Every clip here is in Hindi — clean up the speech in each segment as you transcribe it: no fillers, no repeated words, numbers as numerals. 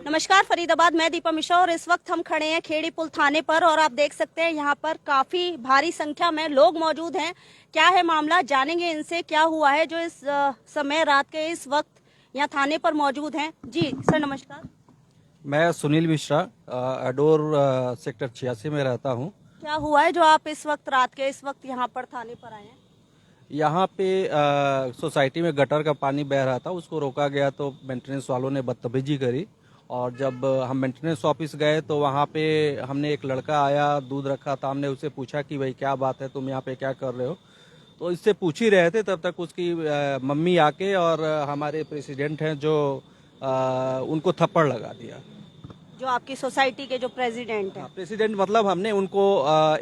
नमस्कार फरीदाबाद, मैं दीपा मिश्रा और इस वक्त हम खड़े हैं खेड़ी पुल थाने पर और आप देख सकते हैं यहाँ पर काफी भारी संख्या में लोग मौजूद हैं। क्या है मामला, जानेंगे इनसे क्या हुआ है जो इस समय रात के इस वक्त यहाँ थाने पर मौजूद हैं। जी सर नमस्कार। मैं सुनील मिश्रा अडोर सेक्टर 86 में रहता हूँ। क्या हुआ है जो आप इस वक्त रात के इस वक्त यहाँ पर थाने पर आए हैं? यहाँ पे सोसाइटी में गटर का पानी बह रहा था, उसको रोका गया तो मेंटेनेंस वालों ने बदतमीजी करी और जब हम मेंटेनेंस ऑफिस गए तो वहाँ पे हमने एक लड़का आया, दूध रखा था, हमने उससे पूछा कि भाई क्या बात है, तुम यहाँ पे क्या कर रहे हो। तो इससे पूछ ही रहे थे, तब तक उसकी मम्मी आके और हमारे प्रेसिडेंट हैं जो उनको थप्पड़ लगा दिया। जो आपकी सोसाइटी के जो प्रेसिडेंट हैं? प्रेसिडेंट मतलब हमने उनको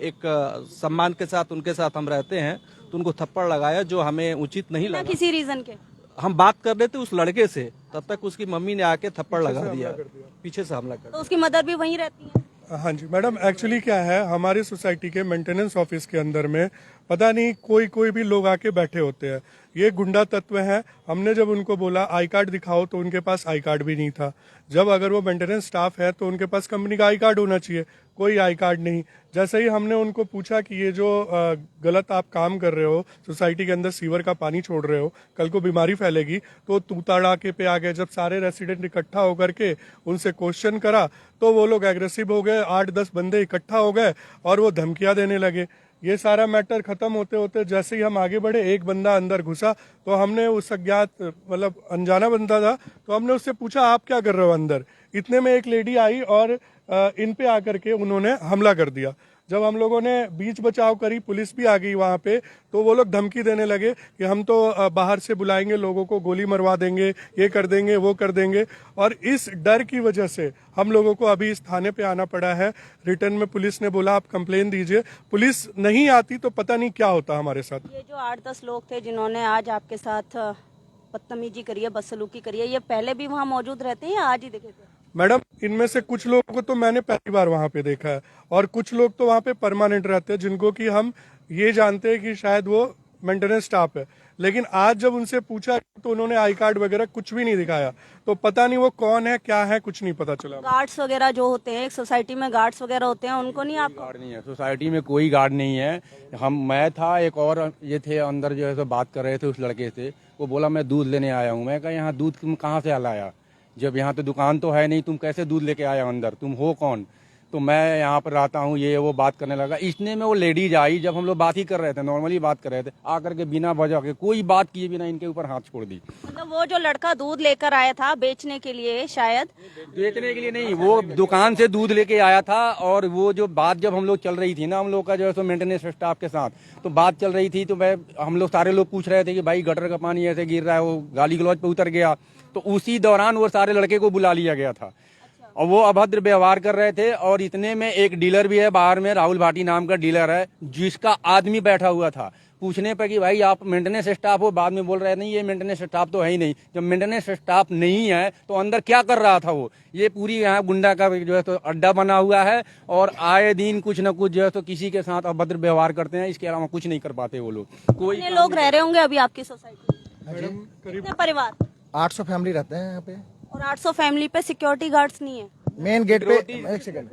एक सम्मान के साथ उनके साथ हम रहते हैं, तो उनको थप्पड़ लगाया जो हमें उचित नहीं लगा। किसी रीजन के? हम बात कर रहे थे उस लड़के से, तब तक उसकी मम्मी ने आके थप्पड़ लगा दिया, पीछे से हमला कर। तो उसकी मदर भी वहीं रहती है? हाँ जी मैडम, एक्चुअली क्या है, हमारी सोसाइटी के मेंटेनेंस ऑफिस के अंदर में पता नहीं कोई भी लोग आके बैठे होते हैं। ये गुंडा तत्व हैं। हमने जब उनको बोला आई कार्ड दिखाओ तो उनके पास आई कार्ड भी नहीं था। जब अगर वो मेंटेनेंस स्टाफ है तो उनके पास कंपनी का आई कार्ड होना चाहिए, कोई आई कार्ड नहीं। जैसे ही हमने उनको पूछा कि ये जो गलत आप काम कर रहे हो, सोसाइटी के अंदर सीवर का पानी छोड़ रहे हो, कल को बीमारी फैलेगी, तो तू तड़ाके पे आ गए। जब सारे रेसिडेंट इकट्ठा होकर के उनसे क्वेश्चन करा तो वो लोग एग्रेसिव हो गए, 8-10 बंदे इकट्ठा हो गए और वो धमकियां देने लगे। ये सारा मैटर खत्म होते होते जैसे ही हम आगे बढ़े, एक बंदा अंदर घुसा तो हमने उस अज्ञात मतलब अनजाना बंदा था, तो हमने उससे पूछा आप क्या कर रहे हो अंदर। इतने में एक लेडी आई और इन पे आकर के उन्होंने हमला कर दिया। जब हम लोगों ने बीच बचाव करी, पुलिस भी आ गई वहां पे, तो वो लोग धमकी देने लगे कि हम तो बाहर से बुलाएंगे लोगों को, गोली मरवा देंगे, ये कर देंगे, वो कर देंगे। और इस डर की वजह से हम लोगों को अभी इस थाने पे आना पड़ा है। रिटर्न में पुलिस ने बोला आप कंप्लेन दीजिए। पुलिस नहीं आती तो पता नहीं क्या होता हमारे साथ। ये जो 8-10 लोग थे जिन्होंने आज आपके साथ बदतमीजी करी है, बदसलूकी करी है, ये पहले भी वहाँ मौजूद रहते हैं या आज ही दिखे थे? मैडम, इनमें से कुछ लोगों को तो मैंने पहली बार वहां पे देखा है और कुछ लोग तो वहां पे परमानेंट रहते हैं, जिनको कि हम ये जानते हैं कि शायद वो मेंटेनेंस स्टाफ है। लेकिन आज जब उनसे पूछा तो उन्होंने आई कार्ड वगैरह कुछ भी नहीं दिखाया, तो पता नहीं वो कौन है, क्या है, कुछ नहीं पता चला। गार्ड्स वगैरह जो होते हैं, एक सोसाइटी में गार्ड्स वगैरह होते हैं, उनको नहीं? आपको गार्ड नहीं है सोसाइटी में, कोई गार्ड नहीं है। मैं था, एक और ये थे अंदर जो है सो बात कर रहे थे उस लड़के से। वो बोला मैं दूध लेने आया हूँ। मैं कहा यहाँ दूध तुम कहाँ से लाया, जब यहाँ तो दुकान तो है नहीं, तुम कैसे दूध लेके आया अंदर, तुम हो कौन? तो मैं यहाँ पर रहता हूँ, ये वो बात करने लगा। इतने में वो लेडीज आई, जब हम लोग बात ही कर रहे थे, नॉर्मली बात कर रहे थे, आकर के बिना वजह के कोई बात किए बिना इनके ऊपर हाथ छोड़ दी। मतलब वो जो लड़का दूध लेकर आया था बेचने के लिए, शायद बेचने के लिए नहीं, वो दुकान से दूध लेके आया था। और वो जो बात जब हम लोग चल रही थी ना, हम लोग का जो है सो मेंटेनेंस स्टाफ के साथ तो बात चल रही थी, तो हम लोग सारे लोग पूछ रहे थे कि भाई गटर का पानी ऐसे गिर रहा है, वो गाली गलौज पे उतर गया। तो उसी दौरान वो सारे लड़के को बुला लिया गया था और वो अभद्र व्यवहार कर रहे थे। और इतने में एक डीलर भी है बाहर में, राहुल भाटी नाम का डीलर है, जिसका आदमी बैठा हुआ था। पूछने पर कि भाई आप मेंटेनेंस स्टाफ हो, बाद में बोल रहे नहीं ये मेंटेनेंस स्टाफ तो है ही नहीं। जब मेंटेनेंस स्टाफ नहीं है तो अंदर क्या कर रहा था वो? ये पूरी यहाँ गुंडा का जो है तो अड्डा बना हुआ है और आए दिन कुछ न कुछ जो है तो किसी के साथ अभद्र व्यवहार करते हैं। इसके अलावा कुछ नहीं कर पाते वो लोग। कोई लोग रह रहे होंगे अभी आपकी सोसाइटी में? कितने परिवार? 800 फैमिली रहते हैं यहाँ पे। और 800 फैमिली पे सिक्योरिटी गार्ड्स नहीं है? मेन गेट पे एक सेकंड,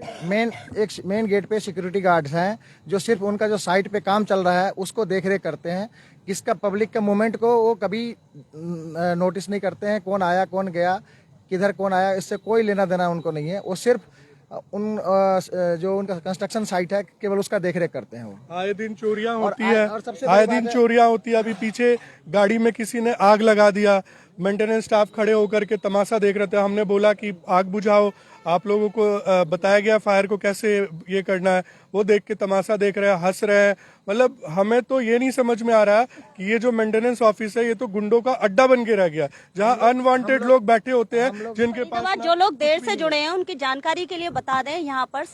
मेन गेट पे सिक्योरिटी गार्ड्स हैं जो सिर्फ उनका जो साइट पे काम चल रहा है उसको देख रेख करते हैं। किसका पब्लिक का मूवमेंट को वो कभी नोटिस नहीं करते हैं, कौन आया कौन गया, किधर कौन आया, इससे कोई लेना देना उनको नहीं है। वो सिर्फ उन जो उनका कंस्ट्रक्शन साइट है केवल उसका देख रेख करते हैं। वो आए दिन चोरियां होती है, आए दिन चोरियां होती है। अभी पीछे गाड़ी में किसी ने आग लगा दिया, मेंटेनेंस स्टाफ खड़े होकर के तमाशा देख रहे थे। हमने बोला कि आग बुझाओ, आप लोगों को बताया गया फायर को कैसे ये करना है, वो देख के तमाशा देख रहे हैं, हंस रहे हैं। मतलब हमें तो ये नहीं समझ में आ रहा कि ये जो मेंटेनेंस ऑफिस है ये तो गुंडों का अड्डा बन के रह गया, जहां अनवांटेड लोग बैठे होते हैं जिनके पास। जो लोग देर से जुड़े हैं उनकी जानकारी के लिए बता दें, यहाँ पर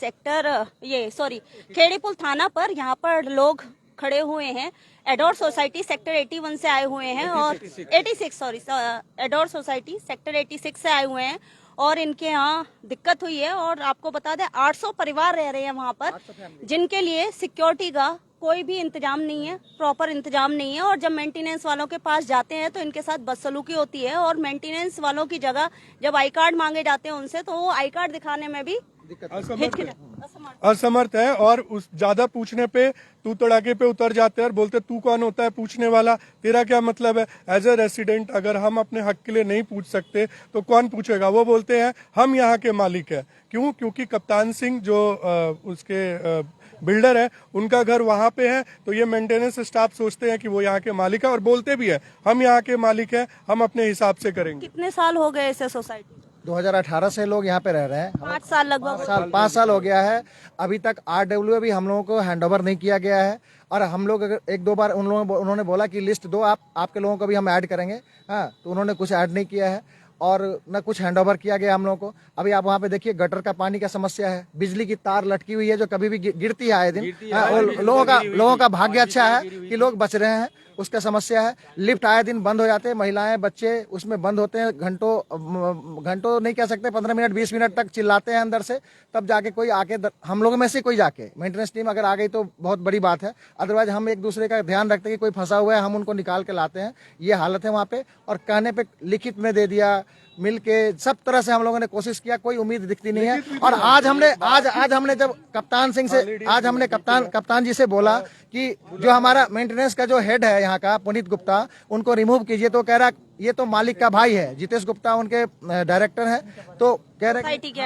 खेड़ी पुल थाना पर यहाँ पर लोग खड़े हुए हैं। एडोर सोसाइटी सेक्टर 81 से आए हुए हैं और 86 एडोर सोसाइटी सेक्टर 86 से आए हुए हैं और इनके यहाँ दिक्कत हुई है। और आपको बता दें 800 परिवार रह रहे हैं वहाँ पर, जिनके लिए सिक्योरिटी का कोई भी इंतजाम नहीं है, प्रॉपर इंतजाम नहीं है। और जब मेंटेनेंस वालों के पास जाते हैं तो इनके साथ बदसलूकी होती है। और मेंटेनेंस वालों की जगह जब आई कार्ड मांगे जाते हैं उनसे, तो वो आई कार्ड दिखाने में भी असमर्थ है। और उस ज्यादा पूछने पे तू तड़ाके पे उतर जाते हैं और बोलते तू कौन होता है पूछने वाला, तेरा क्या मतलब है। एज ए रेसिडेंट अगर हम अपने हक के लिए नहीं पूछ सकते तो कौन पूछेगा। वो बोलते हैं हम यहाँ के मालिक है। क्यों? क्योंकि कप्तान सिंह जो उसके बिल्डर है उनका घर वहां पे है, तो ये मेंटेनेंस स्टाफ सोचते हैं कि वो यहाँ के मालिक है और बोलते भी है हम यहाँ के मालिक है, हम अपने हिसाब से करेंगे। कितने साल हो गए इसे सोसाइटी? 2018 से लोग यहाँ पे रह रहे हैं। 5 साल लगभग। 5 साल हो गया है। अभी तक RWA भी हम लोगों को हैंडओवर नहीं किया गया है। और हम लोग अगर 1-2 बार उन्होंने बोला कि लिस्ट दो आपके लोगों को भी हम ऐड करेंगे, हाँ, तो उन्होंने कुछ ऐड नहीं किया है और न कुछ हैंडओवर किया गया हम लोगों को। अभी आप वहाँ पे देखिए गटर का पानी का समस्या है, बिजली की तार लटकी हुई है जो कभी भी गिरती है आए दिन। लोगों का भाग्य अच्छा है कि लोग बच रहे हैं, उसका समस्या है। लिफ्ट आए दिन बंद हो जाते हैं, महिलाएं बच्चे उसमें बंद होते हैं, घंटों नहीं कह सकते, 15 मिनट 20 मिनट तक चिल्लाते हैं अंदर से, तब जाके कोई आके हम लोगों में से कोई जाके मेंटेनेंस टीम अगर आ गई तो बहुत बड़ी बात है। अदरवाइज हम एक दूसरे का ध्यान रखते हैं कि कोई फंसा हुआ है, हम उनको निकाल के लाते हैं। ये हालत है वहाँ पे। और कहने पे लिखित में दे दिया, मिल के सब तरह से हम लोगों ने कोशिश किया, कोई उम्मीद दिखती नहीं है। और आज हमने जब कप्तान सिंह से आज हमने कप्तान जी से बोला कि जो हमारा मेंटेनेंस का जो हेड है यहाँ का पुनीत गुप्ता, उनको रिमूव कीजिए, तो कह रहा ये तो मालिक का भाई है। जितेश गुप्ता उनके डायरेक्टर हैं, तो कह रहे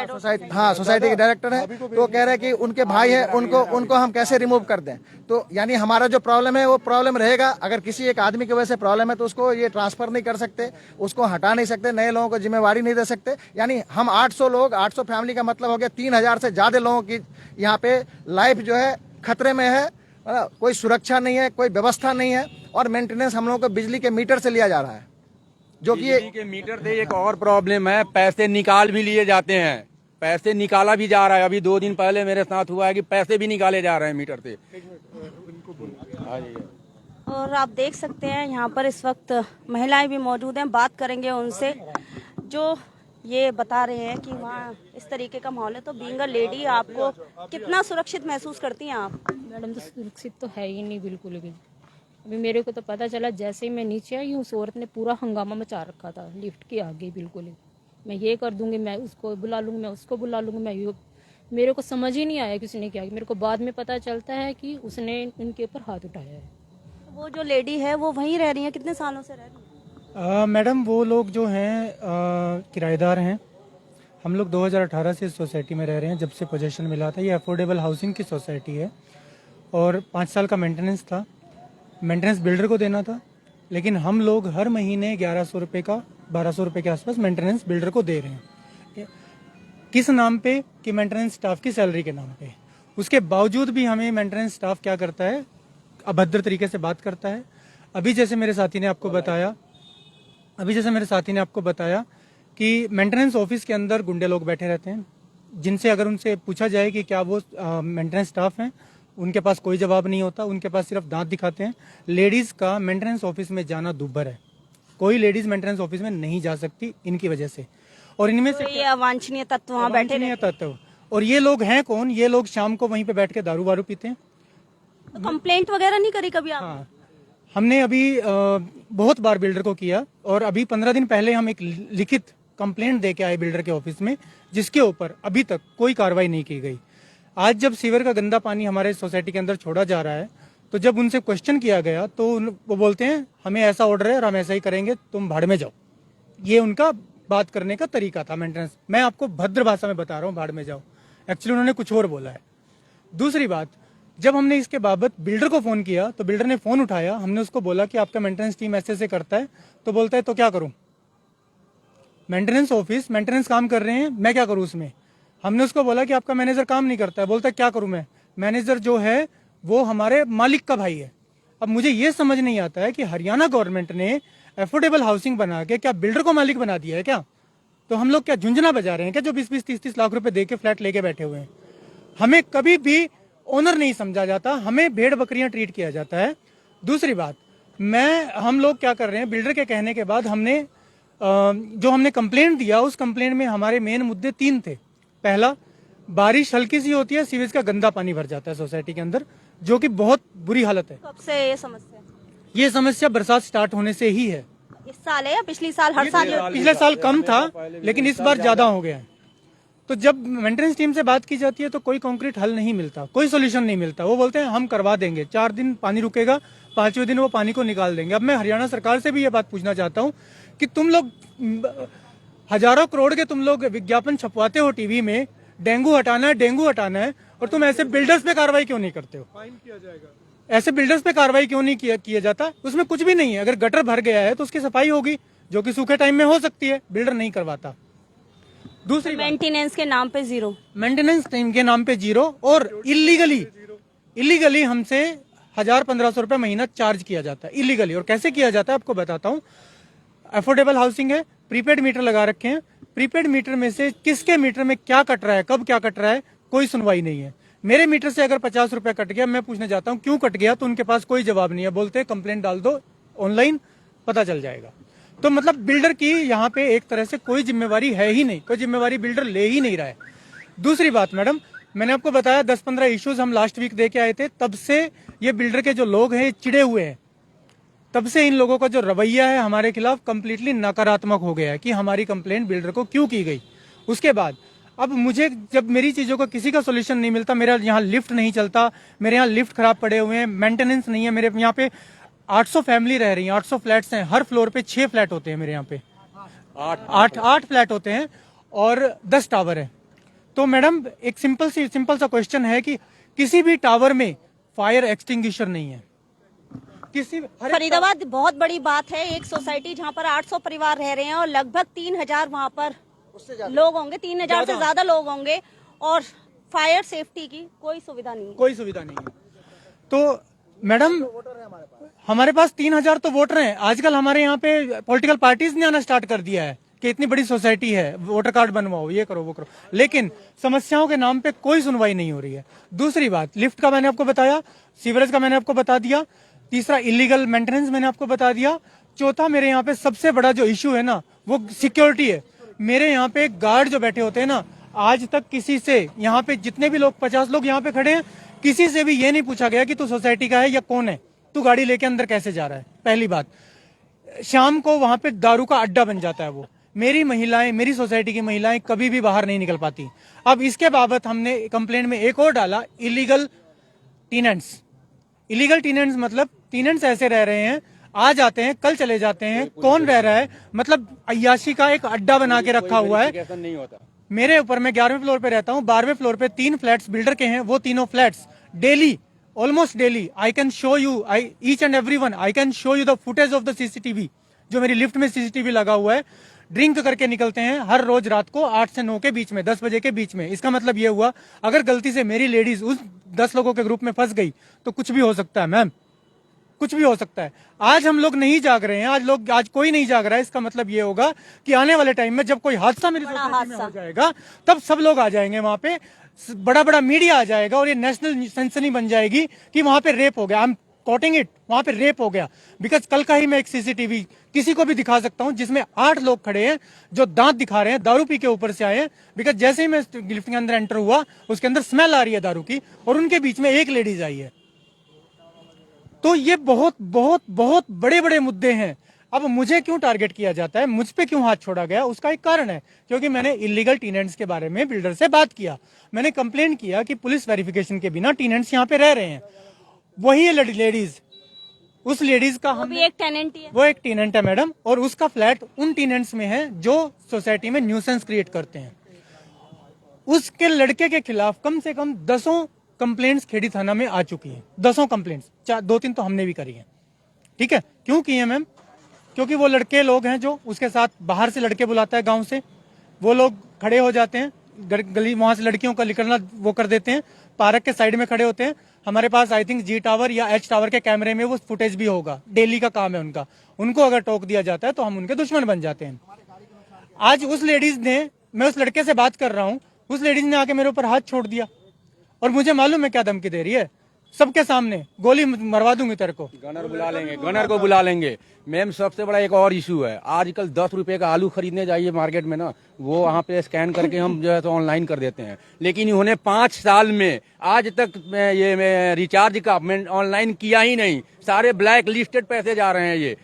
सोसाइटी के डायरेक्टर हैं, तो कह रहे कि उनके भाई है, उनको हम कैसे रिमूव कर दें। तो यानी हमारा जो प्रॉब्लम है वो प्रॉब्लम रहेगा। अगर किसी एक आदमी की वजह से प्रॉब्लम है तो उसको ये ट्रांसफर नहीं कर सकते, उसको हटा नहीं सकते, नए लोगों को जिम्मेवारी नहीं दे सकते। यानी हम 800 फैमिली का मतलब हो गया 3000 से ज्यादा लोगों की यहाँ पे लाइफ जो है खतरे में है। कोई सुरक्षा नहीं है, कोई व्यवस्था नहीं है। और मेंटेनेंस हम लोगों को बिजली के मीटर से लिया जा रहा है, जो कि बिजली के मीटर से एक और प्रॉब्लम है, पैसे निकाल भी लिए जाते हैं, पैसे निकाला भी जा रहा है। अभी 2 दिन पहले मेरे साथ हुआ है कि पैसे भी निकाले जा रहे हैं मीटर से। और आप देख सकते हैं यहाँ पर इस वक्त महिलाएं भी मौजूद हैं, बात करेंगे उनसे जो ये बता रहे हैं कि वहाँ इस तरीके का माहौल है। तो बीइंग अ लेडी आपको कितना सुरक्षित महसूस करती हैं आप? मैडम तो सुरक्षित तो है ही नहीं बिल्कुल भी। अभी मेरे को तो पता चला जैसे ही मैं नीचे आई हूँ, उस औरत ने पूरा हंगामा मचा रखा था लिफ्ट के आगे। बिल्कुल ही मैं ये कर दूंगी, मैं उसको बुला लूंगी, मैं उसको बुला लूंगी, मैं ये, मेरे को समझ ही नहीं आया कि उसने क्या किया। मेरे को बाद में पता चलता है कि उसने उनके ऊपर हाथ उठाया है। वो जो लेडी है वो वहीं रह रही है, कितने सालों से रह रही है? मैडम वो लोग जो हैं किराएदार हैं। हम लोग 2018 से इस सोसाइटी में रह रहे हैं, जब से पोजीशन मिला था। ये अफोर्डेबल हाउसिंग की सोसाइटी है और 5 साल का मेंटेनेंस था। मेंटेनेंस बिल्डर को देना था, लेकिन हम लोग हर महीने 1100 रुपये का 1200 रुपये के आसपास मेंटेनेंस बिल्डर को दे रहे हैं। किस नाम पे? कि मेंटेनेंस स्टाफ की सैलरी के नाम पे। उसके बावजूद भी हमें मेंटेनेंस स्टाफ क्या करता है, अभद्र तरीके से बात करता है। अभी जैसे मेरे साथी ने आपको बताया कि मेंटेनेंस ऑफिस के अंदर गुंडे लोग बैठे रहते हैं, जिनसे अगर उनसे पूछा जाए कि क्या वो मेंटेनेंस स्टाफ हैं, उनके पास कोई जवाब नहीं होता। उनके पास सिर्फ दांत दिखाते हैं। लेडीज का मेंटेनेंस ऑफिस में जाना दुभर है, कोई लेडीज मेंटेनेंस ऑफिस में नहीं जा सकती इनकी वजह से। और इनमें से ये अवांछनीय तत्व वहाँ बैठे अवांछनीय तत्व। और ये लोग हैं कौन? ये लोग शाम को वहीं पे बैठ के दारू वारू पीते हैं। तो कंप्लेंट वगैरह नहीं करी कभी आप? हाँ, हमने अभी बहुत बार बिल्डर को किया और अभी 15 दिन पहले हम एक लिखित कंप्लेंट दे के आए बिल्डर के ऑफिस में, जिसके ऊपर अभी तक कोई कार्रवाई नहीं की गई। आज जब सीवर का गंदा पानी हमारे सोसाइटी के अंदर छोड़ा जा रहा है, तो जब उनसे क्वेश्चन किया गया तो वो बोलते हैं हमें ऐसा ऑर्डर है और हम ऐसा ही करेंगे, तुम भाड़ में जाओ। ये उनका बात करने का तरीका था मेंटेनेंस। मैं आपको भद्र भाषा में बता रहा हूँ, भाड़ में जाओ। एक्चुअली उन्होंने कुछ और बोला है। दूसरी बात, जब हमने इसके बाबत बिल्डर को फोन किया तो बिल्डर ने फोन उठाया। हमने उसको बोला कि आपका मेंटेनेंस टीम ऐसे ऐसे करता है, तो बोलता है तो क्या करूं? मेंटेनेंस ऑफिस मेंटेनेंस काम कर रहे हैं, मैं क्या करूं उसमें? हमने उसको बोला कि आपका मैनेजर काम नहीं करता है, बोलता है क्या करूं मैं? मैनेजर जो है वो हमारे मालिक का भाई है। अब मुझे ये समझ नहीं आता है कि हरियाणा गवर्नमेंट ने अफोर्डेबल हाउसिंग बना के क्या बिल्डर को मालिक बना दिया है क्या? तो हम लोग क्या झुंझुना बजा रहे हैं क्या, जो 20-20, 30-30 लाख रुपए दे के फ्लैट लेके बैठे हुए हैं? हमें कभी भी ओनर नहीं समझा जाता, हमें भेड़ बकरियां ट्रीट किया जाता है। दूसरी बात, हम लोग क्या कर रहे हैं, बिल्डर के कहने के बाद हमने कंप्लेंट दिया, उस कंप्लेंट में हमारे मेन मुद्दे 3 थे। पहला, बारिश हल्की सी होती है, सीवेज का गंदा पानी भर जाता है सोसाइटी के अंदर। जो कि बहुत बुरी हालत है। कब से ये समस्या? ये समस्या बरसात स्टार्ट होने से ही है। इस साल है या पिछली साल? हर साल पिछले साल कम था, लेकिन इस बार ज्यादा हो गया है। तो जब मेंटेनेंस टीम से बात की जाती है तो कोई कंक्रीट हल नहीं मिलता, कोई सोल्यूशन नहीं मिलता। वो बोलते हैं हम करवा देंगे, 4 दिन पानी रुकेगा, 5वें दिन वो पानी को निकाल देंगे। अब मैं हरियाणा सरकार से भी ये बात पूछना चाहता हूँ कि तुम लोग हजारों करोड़ के तुम लोग विज्ञापन छपवाते हो टीवी में, डेंगू हटाना है, डेंगू हटाना है, और तुम ऐसे बिल्डर्स पे कार्रवाई क्यों नहीं करते हो? फाइन किया जाएगा। ऐसे बिल्डर्स पे कार्रवाई क्यों नहीं किया जाता? उसमें कुछ भी नहीं है। अगर गटर भर गया है तो उसकी सफाई होगी, जो कि सूखे टाइम में हो सकती है, बिल्डर नहीं करवाता। दूसरी मेंटेनेंस के नाम पे जीरो, मेंटेनेंस टाइम के नाम पे जीरो, और इलीगली हमसे 1000-1500 रुपए महीना चार्ज किया जाता है इलीगली। और कैसे किया जाता है आपको बताता हूँ। अफोर्डेबल हाउसिंग है, प्रीपेड मीटर लगा रखे हैं। प्रीपेड मीटर में से किसके मीटर में क्या कट रहा है, कब क्या कट रहा है, कोई सुनवाई नहीं है। मेरे मीटर से अगर 50 रुपए कट गया, मैं पूछने जाता हूँ क्यों कट गया, तो उनके पास कोई जवाब नहीं है। बोलते कंप्लेंट डाल दो ऑनलाइन, पता चल जाएगा। तो मतलब बिल्डर की यहाँ पे एक तरह से कोई जिम्मेवारी है ही नहीं, कोई जिम्मेवारी बिल्डर ले ही नहीं रहा है। दूसरी बात मैडम, मैंने आपको बताया 10-15 इश्यूज हम लास्ट वीक दे के आए थे। तब से ये बिल्डर के जो लोग हैं चिड़े हुए हैं। तब से इन लोगों का जो रवैया है हमारे खिलाफ कंप्लीटली नकारात्मक हो गया है कि हमारी कंप्लेंट बिल्डर को क्यों की गई। उसके बाद अब मुझे जब मेरी चीजों का किसी का सोल्यूशन नहीं मिलता, मेरा यहाँ लिफ्ट नहीं चलता, मेरे यहाँ लिफ्ट खराब पड़े हुए हैं, मेंटेनेंस नहीं है, मेरे यहाँ पे 800 फैमिली रह रही है, 800 फ्लैट्स हैं, हर फ्लोर पे 6 फ्लैट होते हैं मेरे यहाँ पे, 8 फ्लैट होते हैं और 10 टावर है। तो मैडम एक सिंपल सा क्वेश्चन है कि किसी भी टावर में फायर एक्सटिंग्विशर नहीं है। फरीदाबाद बहुत बड़ी बात है। एक सोसाइटी जहाँ पर 800 परिवार रह रहे हैं और लगभग 3000 वहाँ पर लोग होंगे, 3000 से ज्यादा लोग होंगे, और फायर सेफ्टी की कोई सुविधा नहीं है। कोई सुविधा नहीं है। तो मैडम हमारे पास 3000 तो वोटर हैं। आजकल हमारे यहाँ पे पॉलिटिकल पार्टीज ने आना स्टार्ट कर दिया है कि इतनी बड़ी सोसाइटी है, वोटर कार्ड बनवाओ, ये करो वो करो, लेकिन समस्याओं के नाम पे कोई सुनवाई नहीं हो रही है। दूसरी बात, लिफ्ट का मैंने आपको बताया, सीवरेज का मैंने आपको बता दिया, तीसरा इलीगल मेंटेनेंस मैंने आपको बता दिया, चौथा मेरे यहाँ पे सबसे बड़ा जो इश्यू है ना वो सिक्योरिटी है। मेरे यहाँ पे गार्ड जो बैठे होते हैं ना, आज तक किसी से, यहाँ पे जितने भी लोग 50 लोग यहाँ पे खड़े हैं, किसी से भी ये नहीं पूछा गया कि तू सोसाइटी का है या कौन है, तू गाड़ी लेके अंदर कैसे जा रहा है। पहली बात, शाम को वहां पे दारू का अड्डा बन जाता है वो। मेरी महिलाएं, मेरी सोसाइटी की महिलाएं कभी भी बाहर नहीं निकल पाती। अब इसके बाबत हमने कंप्लेंट में एक और डाला, इलीगल टेनेंट्स। इलीगल टेनेंट्स मतलब टेनेंट्स ऐसे रह रहे हैं, आ जाते हैं, कल चले जाते हैं, कौन रह रहा है, मतलब अय्याशी का एक अड्डा बना के रखा हुआ है। नहीं होता। मेरे ऊपर, मैं 11वें फ्लोर पे रहता हूँ, 12वें फ्लोर पे 3 फ्लैट्स बिल्डर के हैं। वो तीनों flats daily, almost daily, I can show you, each and everyone, I can show you the footage of the CCTV. जो मेरी लिफ्ट में सीसीटीवी लगा हुआ है, ड्रिंक करके निकलते हैं हर रोज रात को 8 से 9 के बीच में, 10 बजे के बीच में। इसका मतलब ये हुआ, अगर गलती से मेरी लेडीज उस 10 लोगों के ग्रुप में फंस गई तो कुछ भी हो सकता है मैम, कुछ भी हो सकता है। आज हम लोग नहीं जाग रहे हैं, आज कोई नहीं जाग रहा है। इसका मतलब ये होगा कि आने वाले टाइम में जब कोई हादसा मेरी सोसाइटी में हो जाएगा, तब सब लोग आ जाएंगे वहां पे, बड़ा बड़ा मीडिया आ जाएगा और ये नेशनल सेंसनी बन जाएगी कि वहां पे रेप हो गया। आई एम कोटिंग इट, वहां पे रेप हो गया। बिकॉज कल का ही मैं एक सीसीटीवी किसी को भी दिखा सकता हूं जिसमें 8 लोग खड़े हैं जो दांत दिखा रहे हैं, दारू पी के ऊपर से आए हैं। बिकॉज जैसे ही मैं लिफ्ट के अंदर एंटर हुआ, उसके अंदर स्मेल आ रही है दारू की, और उनके बीच में एक लेडीज आई है। तो ये बहुत बहुत बहुत बड़े बड़े मुद्दे हैं। अब मुझे क्यों टारगेट किया जाता है, मुझ पे क्यों हाथ छोड़ा गया, उसका एक कारण है, क्योंकि मैंने इलीगल टेनेंट्स के बारे में बिल्डर से बात किया। मैंने कंप्लेन किया कि पुलिस वेरिफिकेशन के बिना टेनेंट्स यहाँ पे रह रहे हैं। वही है लेडीज, उस लेडीज का हम एक टेनेंट ही है, वो एक टेनेंट है मैडम, और उसका फ्लैट उन टेनेंट्स में है जो सोसाइटी में न्यूसेंस क्रिएट करते हैं। उसके लड़के के खिलाफ कम से कम 10 कंप्लेंट्स खेड़ी थाना में आ चुकी है। 10 कंप्लेंट्स, 2-3 तो हमने भी करी है। ठीक है, क्यों की है मैम? क्योंकि वो लड़के लोग हैं जो उसके साथ बाहर से लड़के बुलाता है गांव से, वो लोग खड़े हो जाते हैं गली, वहां से लड़कियों का निकलना वो कर देते हैं, पार्क के साइड में खड़े होते हैं। हमारे पास आई थिंक जी टावर या एच टावर के कैमरे में वो फुटेज भी होगा, डेली का काम है उनका। उनको अगर टोक दिया जाता है तो हम उनके दुश्मन बन जाते हैं। आज उस लेडीज ने, मैं उस लड़के से बात कर रहा हूँ, उस लेडीज ने आके मेरे ऊपर हाथ छोड़ दिया, और मुझे मालूम है क्या धमकी दे रही है सबके सामने गोली मरवा दूंगी तेरे को। गनर बुला लेंगे, गनर को बुला लेंगे। मैम सबसे बड़ा एक और इशू है, आजकल 10 रुपए का आलू खरीदने जाइए मार्केट में ना, वो वहाँ पे स्कैन करके हम जो है तो ऑनलाइन कर देते हैं, लेकिन इन्होंने 5 साल में आज तक ये रिचार्ज का ऑनलाइन किया ही नहीं। सारे ब्लैक लिस्टेड पैसे जा रहे हैं, ये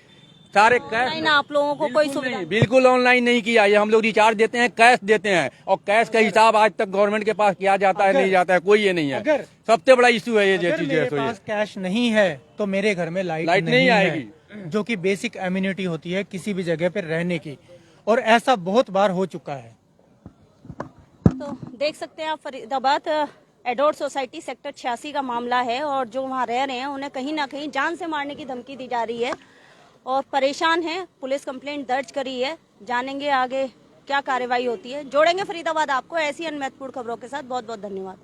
सारे कैश ऑनलाइन आप लोगों को कोई सुविधा नहीं, बिल्कुल ऑनलाइन नहीं किया। ये हम लोग रिचार्ज देते हैं, कैश देते हैं, और कैश का हिसाब आज तक गवर्नमेंट के पास किया जाता है नहीं जाता है, कोई ये नहीं है। अगर सबसे बड़ा इशू है ये अगर चीजें। मेरे पास कैश नहीं है तो मेरे घर में लाइट नहीं है, आएगी, जो कि बेसिक एम्यूनिटी होती है किसी भी जगह पर रहने की, और ऐसा बहुत बार हो चुका है। तो देख सकते हैं आप फरीदाबाद एडोर सोसाइटी सेक्टर 86 का मामला है, और जो वहाँ रह रहे हैं उन्हें कहीं ना कहीं जान से मारने की धमकी दी जा रही है और परेशान हैं। पुलिस कंप्लेंट दर्ज करी है, जानेंगे आगे क्या कार्रवाई होती है। जोड़ेंगे फरीदाबाद आपको ऐसी अन्य महत्वपूर्ण खबरों के साथ। बहुत बहुत धन्यवाद।